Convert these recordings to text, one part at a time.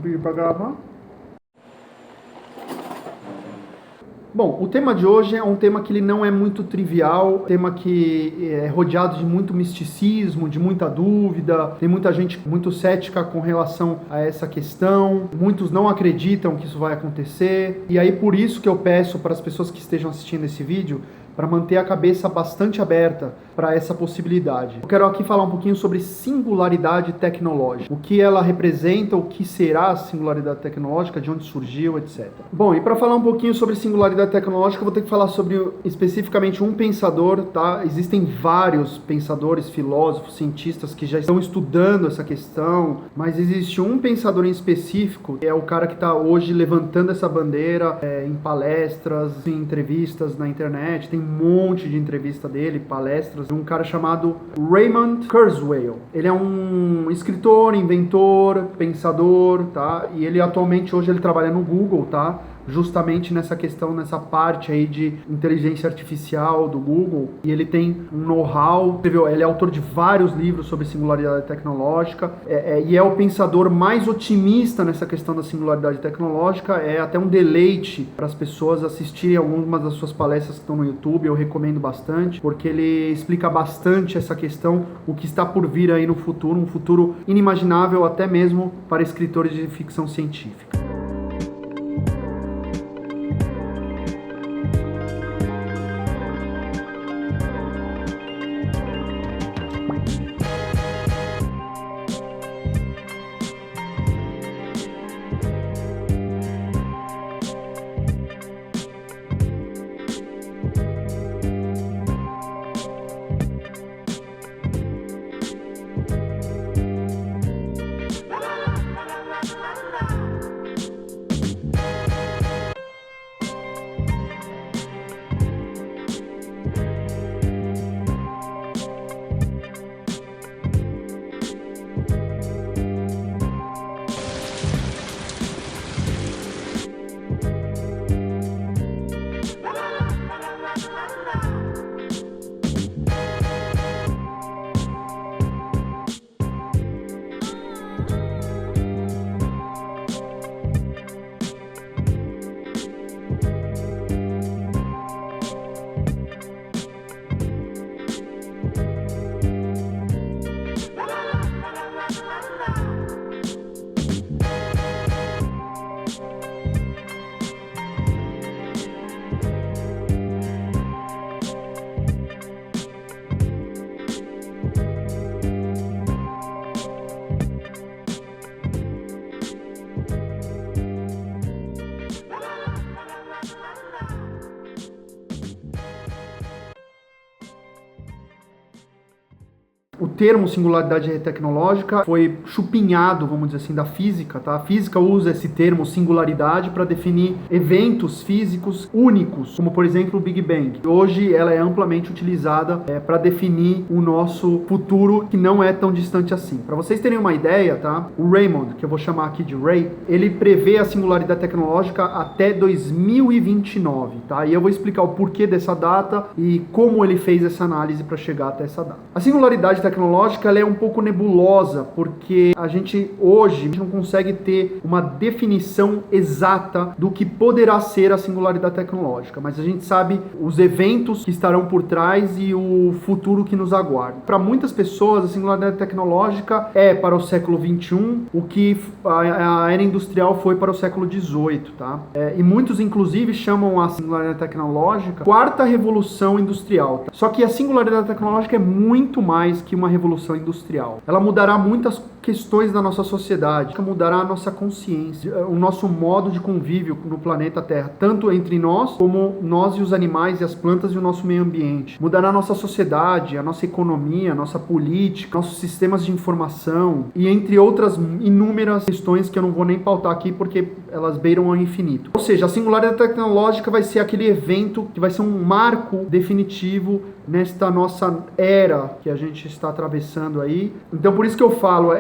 pedir para gravar. Bom, o tema de hoje é um tema que ele não é muito trivial, tema que é rodeado de muito misticismo, de muita dúvida, tem muita gente muito cética com relação a essa questão, muitos não acreditam que isso vai acontecer, e aí por isso que eu peço para as pessoas que estejam assistindo esse vídeo, para manter a cabeça bastante aberta para essa possibilidade. Eu quero aqui falar um pouquinho sobre singularidade tecnológica, o que ela representa, o que será a singularidade tecnológica, de onde surgiu, etc. Bom, e para falar um pouquinho sobre singularidade tecnológica, eu vou ter que falar sobre especificamente um pensador, tá? Existem vários pensadores, filósofos, cientistas que já estão estudando essa questão, mas existe um pensador em específico, que é o cara que está hoje levantando essa bandeira em palestras, em entrevistas na internet. Tem um monte de entrevista dele, palestras, de um cara chamado Raymond Kurzweil. Ele é um escritor, inventor, pensador, tá? E ele atualmente, hoje ele trabalha no Google, tá? Justamente nessa questão, nessa parte aí de inteligência artificial do Google, e ele tem um know-how, ele é autor de vários livros sobre singularidade tecnológica, e é o pensador mais otimista nessa questão da singularidade tecnológica. É até um deleite para as pessoas assistirem algumas das suas palestras que estão no YouTube, eu recomendo bastante, porque ele explica bastante essa questão, o que está por vir aí no futuro, um futuro inimaginável até mesmo para escritores de ficção científica. O termo singularidade tecnológica foi chupinhado, vamos dizer assim, da física, tá? A física usa esse termo singularidade para definir eventos físicos únicos, como por exemplo o Big Bang. Hoje ela é amplamente utilizada para definir o nosso futuro, que não é tão distante assim. Para vocês terem uma ideia, tá? O Raymond, que eu vou chamar aqui de Ray, ele prevê a singularidade tecnológica até 2029, tá? E eu vou explicar o porquê dessa data e como ele fez essa análise para chegar até essa data. A singularidade tecnológica ela é um pouco nebulosa, porque a gente hoje não consegue ter uma definição exata do que poderá ser a singularidade tecnológica, mas a gente sabe os eventos que estarão por trás e o futuro que nos aguarda. Para muitas pessoas, a singularidade tecnológica é para o século XXI o que a era industrial foi para o século XVIII, tá? E muitos, inclusive, chamam a singularidade tecnológica quarta revolução industrial. Tá? Só que a singularidade tecnológica é muito mais que uma revolução industrial. Ela mudará muitas questões da nossa sociedade, mudará a nossa consciência, o nosso modo de convívio no planeta Terra, tanto entre nós, como nós e os animais e as plantas e o nosso meio ambiente. Mudará a nossa sociedade, a nossa economia, a nossa política, nossos sistemas de informação e entre outras inúmeras questões que eu não vou nem pautar aqui porque elas beiram ao infinito. Ou seja, a singularidade tecnológica vai ser aquele evento que vai ser um marco definitivo nesta nossa era que a gente está atravessando aí. Então por isso que eu falo,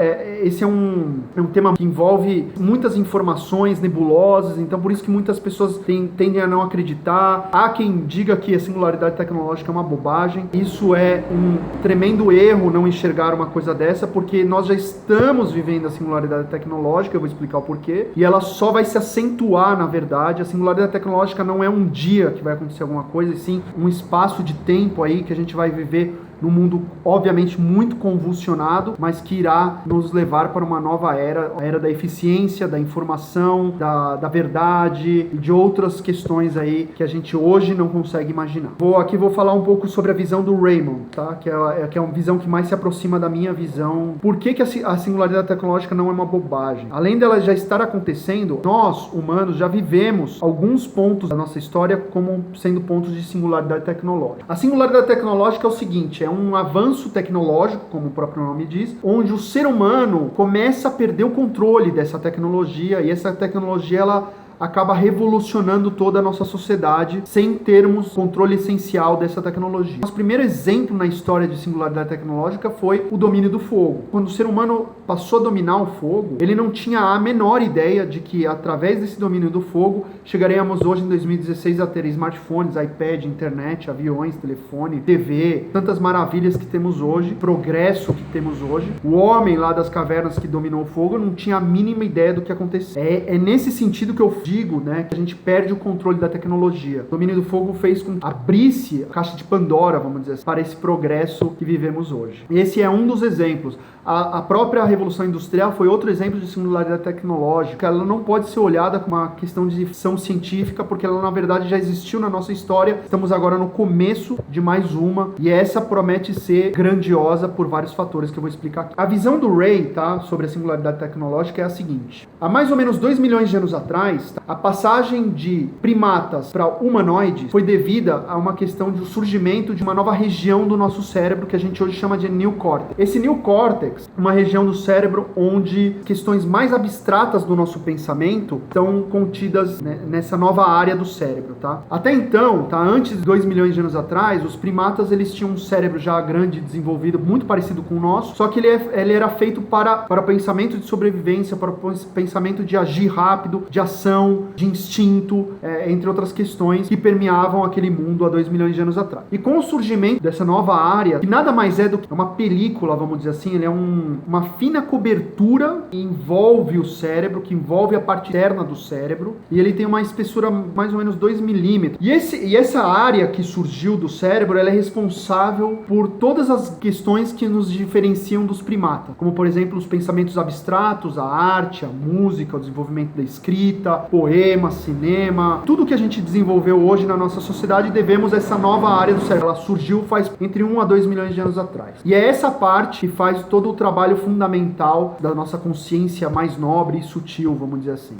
esse é um tema que envolve muitas informações nebulosas, então por isso que muitas pessoas tendem a não acreditar. Há quem diga que a singularidade tecnológica é uma bobagem. Isso é um tremendo erro não enxergar uma coisa dessa, porque nós já estamos vivendo a singularidade tecnológica, eu vou explicar o porquê, e ela só vai se acentuar, na verdade. A singularidade tecnológica não é um dia que vai acontecer alguma coisa, e sim um espaço de tempo aí que a gente vai viver num mundo, obviamente, muito convulsionado, mas que irá nos levar para uma nova era, a era da eficiência, da informação, da verdade e de outras questões aí que a gente hoje não consegue imaginar. Vou falar um pouco sobre a visão do Raymond, tá? Que é uma visão que mais se aproxima da minha visão. Por que a singularidade tecnológica não é uma bobagem? Além dela já estar acontecendo, nós, humanos, já vivemos alguns pontos da nossa história como sendo pontos de singularidade tecnológica. A singularidade tecnológica é o seguinte, é um avanço tecnológico, como o próprio nome diz, onde o ser humano começa a perder o controle dessa tecnologia, e essa tecnologia ela acaba revolucionando toda a nossa sociedade sem termos controle essencial dessa tecnologia. Nosso primeiro exemplo na história de singularidade tecnológica foi o domínio do fogo. Quando o ser humano passou a dominar o fogo, ele não tinha a menor ideia de que através desse domínio do fogo chegaríamos hoje em 2016 a ter smartphones, iPad, internet, aviões, telefone, TV, tantas maravilhas que temos hoje, progresso que temos hoje. O homem lá das cavernas que dominou o fogo não tinha a mínima ideia do que acontecia. É nesse sentido que eu digo, né, que a gente perde o controle da tecnologia. O domínio do fogo fez com que abrisse a caixa de Pandora, vamos dizer assim, para esse progresso que vivemos hoje. Esse é um dos exemplos. A própria Revolução Industrial foi outro exemplo de singularidade tecnológica. Ela não pode ser olhada como uma questão de ficção científica, porque ela, na verdade, já existiu na nossa história. Estamos agora no começo de mais uma, e essa promete ser grandiosa por vários fatores que eu vou explicar aqui. A visão do Ray, tá, sobre a singularidade tecnológica é a seguinte. Há mais ou menos 2 milhões de anos atrás, a passagem de primatas para humanoides foi devida a uma questão de surgimento de uma nova região do nosso cérebro que a gente hoje chama de neocórtex. Esse neocórtex, uma região do cérebro onde questões mais abstratas do nosso pensamento estão contidas, né, nessa nova área do cérebro, tá? Até então, tá, antes de 2 milhões de anos atrás, os primatas eles tinham um cérebro já grande, desenvolvido, muito parecido com o nosso, só que ele era feito para pensamento de sobrevivência, para pensamento de agir rápido, de ação, de instinto, entre outras questões que permeavam aquele mundo há 2 milhões de anos atrás. E com o surgimento dessa nova área, que nada mais é do que uma película, vamos dizer assim, ele é uma fina cobertura que envolve o cérebro, que envolve a parte interna do cérebro, e ele tem uma espessura mais ou menos 2 milímetros. E essa área que surgiu do cérebro, ela é responsável por todas as questões que nos diferenciam dos primatas, como por exemplo os pensamentos abstratos, a arte, a música, o desenvolvimento da escrita, poema, cinema, tudo que a gente desenvolveu hoje na nossa sociedade devemos a essa nova área do cérebro. Ela surgiu faz entre 1 a 2 milhões de anos atrás. E é essa parte que faz todo o trabalho fundamental da nossa consciência mais nobre e sutil, vamos dizer assim.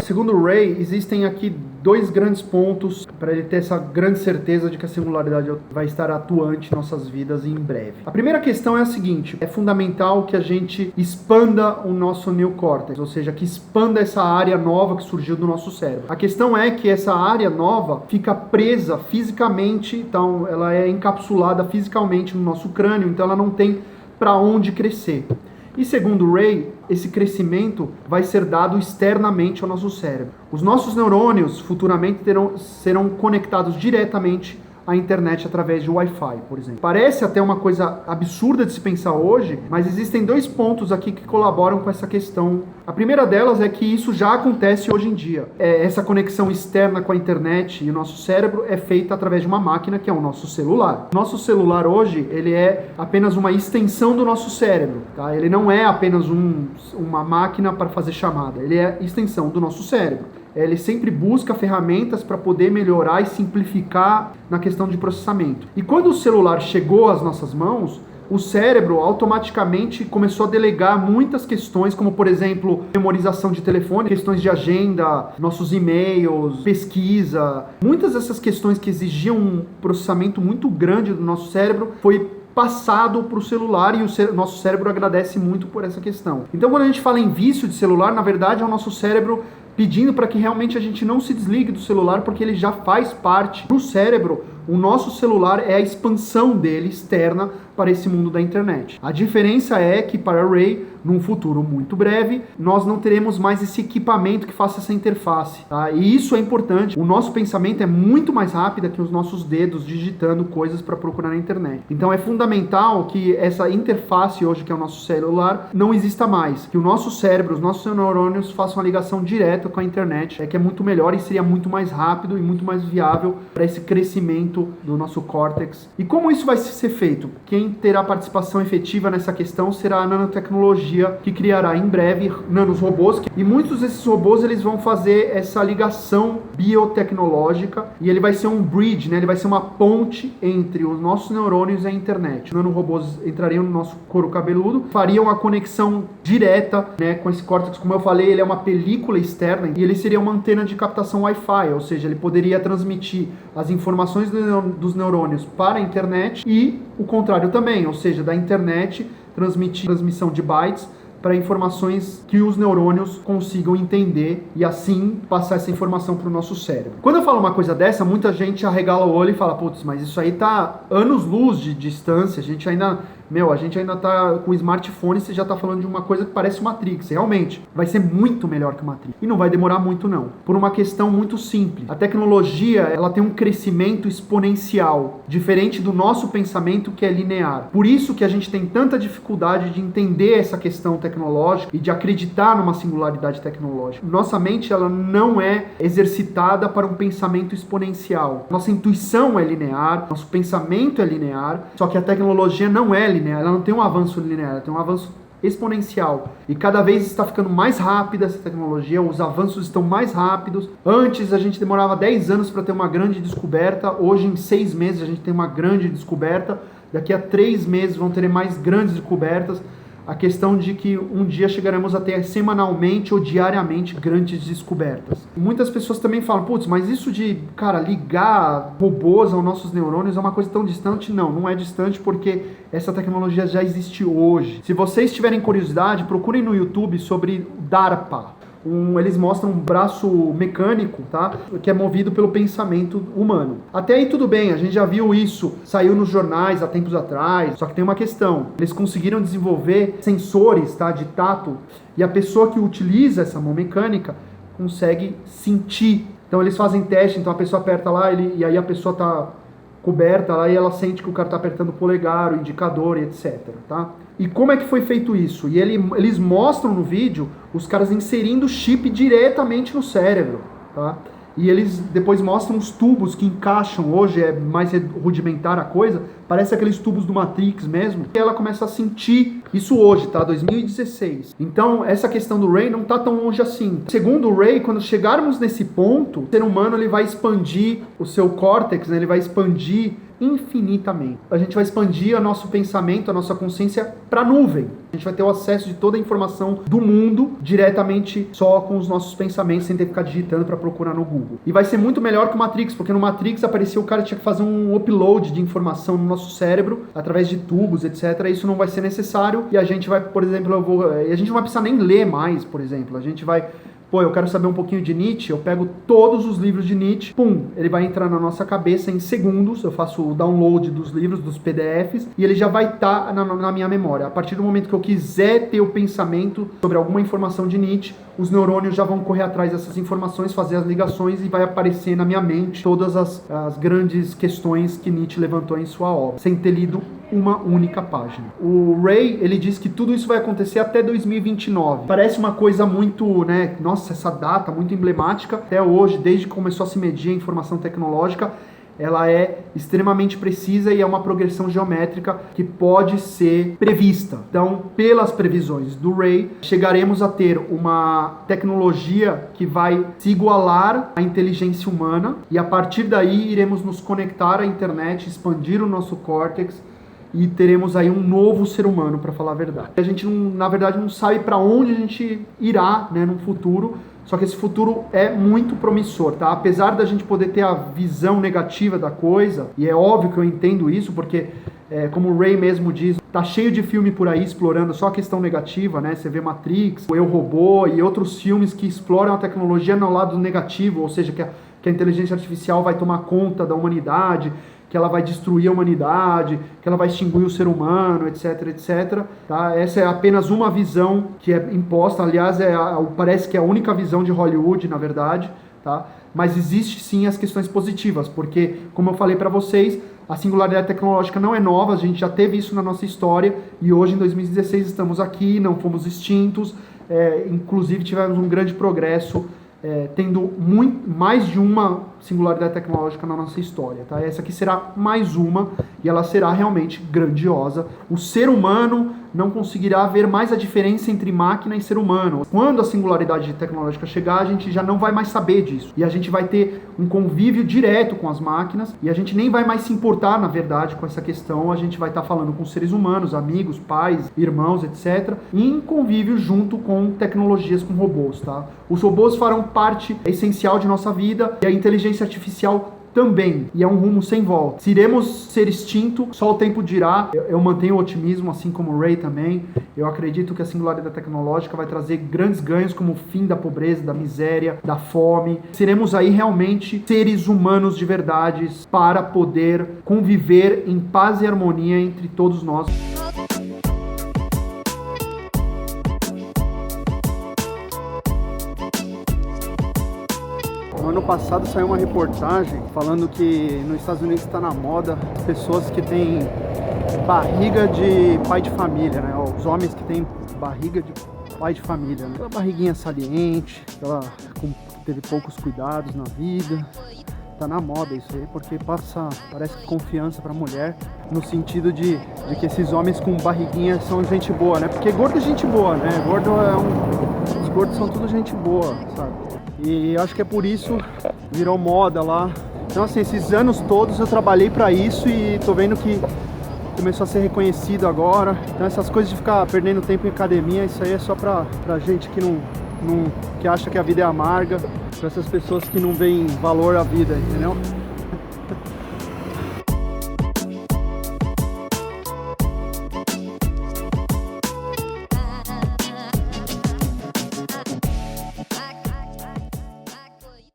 Segundo Ray, existem aqui 2 grandes pontos para ele ter essa grande certeza de que a singularidade vai estar atuante em nossas vidas em breve. A primeira questão é a seguinte: é fundamental que a gente expanda o nosso neocórtex, ou seja, que expanda essa área nova que surgiu do nosso cérebro. A questão é que essa área nova fica presa fisicamente, então ela é encapsulada fisicamente no nosso crânio, então ela não tem para onde crescer. E segundo Ray, esse crescimento vai ser dado externamente ao nosso cérebro. Os nossos neurônios futuramente serão conectados diretamente a internet através de Wi-Fi, por exemplo. Parece até uma coisa absurda de se pensar hoje, mas existem 2 pontos aqui que colaboram com essa questão. A primeira delas é que isso já acontece hoje em dia. Essa conexão externa com a internet e o nosso cérebro é feita através de uma máquina que é o nosso celular. Nosso celular hoje, ele é apenas uma extensão do nosso cérebro, tá? Ele não é apenas uma máquina para fazer chamada, ele é extensão do nosso cérebro. Ele sempre busca ferramentas para poder melhorar e simplificar na questão de processamento. E quando o celular chegou às nossas mãos, o cérebro automaticamente começou a delegar muitas questões, como por exemplo, memorização de telefone, questões de agenda, nossos e-mails, pesquisa. Muitas dessas questões que exigiam um processamento muito grande do nosso cérebro foi passado para o celular e o nosso cérebro agradece muito por essa questão. Então, quando a gente fala em vício de celular, na verdade é o nosso cérebro pedindo para que realmente a gente não se desligue do celular, porque ele já faz parte do cérebro. O nosso celular é a expansão dele externa para esse mundo da internet. A diferença é que para Ray, num futuro muito breve, nós não teremos mais esse equipamento que faça essa interface, tá? E isso é importante. O nosso pensamento é muito mais rápido que os nossos dedos digitando coisas para procurar na internet. Então é fundamental que essa interface hoje, que é o nosso celular, não exista mais. Que o nosso cérebro, os nossos neurônios façam uma ligação direta com a internet, que é muito melhor e seria muito mais rápido e muito mais viável para esse crescimento do nosso córtex. E como isso vai ser feito? Quem terá participação efetiva nessa questão será a nanotecnologia, que criará em breve nanorobôs, e muitos desses robôs eles vão fazer essa ligação biotecnológica e ele vai ser um bridge, né? Ele vai ser uma ponte entre os nossos neurônios e a internet. Os nanorobôs entrariam no nosso couro cabeludo, fariam a conexão direta, né, com esse córtex. Como eu falei, ele é uma película externa e ele seria uma antena de captação Wi-Fi, ou seja, ele poderia transmitir as informações dos neurônios para a internet e o contrário também, ou seja, da internet transmissão de bytes para informações que os neurônios consigam entender e assim passar essa informação para o nosso cérebro. Quando eu falo uma coisa dessa, muita gente arregala o olho e fala, putz, mas isso aí tá anos-luz de distância, a gente ainda tá com smartphone, você já tá falando de uma coisa que parece Matrix. Realmente, vai ser muito melhor que Matrix. E não vai demorar muito não, por uma questão muito simples. A tecnologia, ela tem um crescimento exponencial, diferente do nosso pensamento que é linear. Por isso que a gente tem tanta dificuldade de entender essa questão tecnológica e de acreditar numa singularidade tecnológica. Nossa mente, ela não é exercitada para um pensamento exponencial. Nossa intuição é linear, nosso pensamento é linear, só que a tecnologia não é linear, ela não tem um avanço linear, ela tem um avanço exponencial. E cada vez está ficando mais rápida essa tecnologia, os avanços estão mais rápidos. Antes a gente demorava 10 anos para ter uma grande descoberta, hoje em 6 meses a gente tem uma grande descoberta, daqui a 3 meses vão ter mais grandes descobertas. A questão de que um dia chegaremos a ter semanalmente ou diariamente grandes descobertas. E muitas pessoas também falam, putz, mas isso de, ligar robôs aos nossos neurônios é uma coisa tão distante? Não, não é distante porque essa tecnologia já existe hoje. Se vocês tiverem curiosidade, procurem no YouTube sobre DARPA. Eles mostram um braço mecânico, tá? Que é movido pelo pensamento humano. Até aí tudo bem, a gente já viu isso, saiu nos jornais há tempos atrás, só que tem uma questão. Eles conseguiram desenvolver sensores, tá, de tato, e a pessoa que utiliza essa mão mecânica consegue sentir. Então eles fazem teste, então a pessoa aperta lá, e aí a pessoa tá coberta lá e ela sente que o cara tá apertando o polegar, o indicador e etc, tá? E como é que foi feito isso? E eles mostram no vídeo os caras inserindo chip diretamente no cérebro, tá? E eles depois mostram os tubos que encaixam, hoje é mais rudimentar a coisa, parece aqueles tubos do Matrix mesmo, e ela começa a sentir isso hoje, tá? 2016. Então, essa questão do Ray não tá tão longe assim. Segundo o Ray, quando chegarmos nesse ponto, o ser humano ele vai expandir o seu córtex, né? Ele vai expandir infinitamente. A gente vai expandir o nosso pensamento, a nossa consciência para a nuvem. A gente vai ter o acesso de toda a informação do mundo diretamente só com os nossos pensamentos, sem ter que ficar digitando para procurar no Google. E vai ser muito melhor que o Matrix, porque no Matrix aparecia o cara tinha que fazer um upload de informação no nosso cérebro através de tubos, etc. Isso não vai ser necessário e a gente vai, por exemplo, a gente não vai precisar nem ler mais, por exemplo. A gente vai pô, eu quero saber um pouquinho de Nietzsche, eu pego todos os livros de Nietzsche, pum, ele vai entrar na nossa cabeça em segundos, eu faço o download dos livros, dos PDFs, e ele já vai estar na minha memória. A partir do momento que eu quiser ter o pensamento sobre alguma informação de Nietzsche, os neurônios já vão correr atrás dessas informações, fazer as ligações e vai aparecer na minha mente todas as grandes questões que Nietzsche levantou em sua obra, sem ter lido uma única página. O Ray, ele diz que tudo isso vai acontecer até 2029. Parece uma coisa muito, né, nossa, essa data muito emblemática. Até hoje, desde que começou a se medir a informação tecnológica, ela é extremamente precisa e é uma progressão geométrica que pode ser prevista. Então, pelas previsões do Ray, chegaremos a ter uma tecnologia que vai se igualar à inteligência humana e a partir daí iremos nos conectar à internet, expandir o nosso córtex e teremos aí um novo ser humano, para falar a verdade. A gente, na verdade, não sabe para onde a gente irá, né, no futuro, só que esse futuro é muito promissor, tá? Apesar da gente poder ter a visão negativa da coisa, e é óbvio que eu entendo isso, porque, como o Ray mesmo diz, tá cheio de filme por aí explorando só a questão negativa, né? Você vê Matrix, o Eu, Robô e outros filmes que exploram a tecnologia no lado negativo, ou seja, que a inteligência artificial vai tomar conta da humanidade, que ela vai destruir a humanidade, que ela vai extinguir o ser humano, etc, etc. Tá? Essa é apenas uma visão que é imposta, aliás, parece que é a única visão de Hollywood, na verdade, tá? Mas existe sim as questões positivas, porque, como eu falei para vocês, a singularidade tecnológica não é nova, a gente já teve isso na nossa história, e hoje, em 2016, estamos aqui, não fomos extintos, inclusive tivemos um grande progresso, tendo mais de uma singularidade tecnológica na nossa história, tá? Essa aqui será mais uma e ela será realmente grandiosa. O ser humano não conseguirá ver mais a diferença entre máquina e ser humano. Quando a singularidade tecnológica chegar, a gente já não vai mais saber disso. E a gente vai ter um convívio direto com as máquinas e a gente nem vai mais se importar, na verdade, com essa questão. A gente vai estar falando com seres humanos, amigos, pais, irmãos, etc. em convívio junto com tecnologias, com robôs, tá? Os robôs farão parte essencial de nossa vida e a inteligência artificial também, e é um rumo sem volta. Se iremos ser extinto, só o tempo dirá. Eu mantenho o otimismo, assim como o Ray também. Eu acredito que a singularidade tecnológica vai trazer grandes ganhos, como o fim da pobreza, da miséria, da fome. Seremos aí realmente seres humanos de verdade para poder conviver em paz e harmonia entre todos nós. No ano passado saiu uma reportagem falando que nos Estados Unidos está na moda pessoas que têm barriga de pai de família, né? Os homens que têm barriga de pai de família, né? Aquela barriguinha saliente, aquela que teve poucos cuidados na vida. Tá na moda isso aí, porque parece que confiança pra mulher, no sentido de que esses homens com barriguinha são gente boa, né? Porque gordo é gente boa, né? Os gordos são tudo gente boa, sabe? E acho que é por isso virou moda lá. Então assim, esses anos todos eu trabalhei pra isso e tô vendo que começou a ser reconhecido agora. Então essas coisas de ficar perdendo tempo em academia, isso aí é só pra gente que que acha que a vida é amarga, pra essas pessoas que não veem valor à vida, entendeu?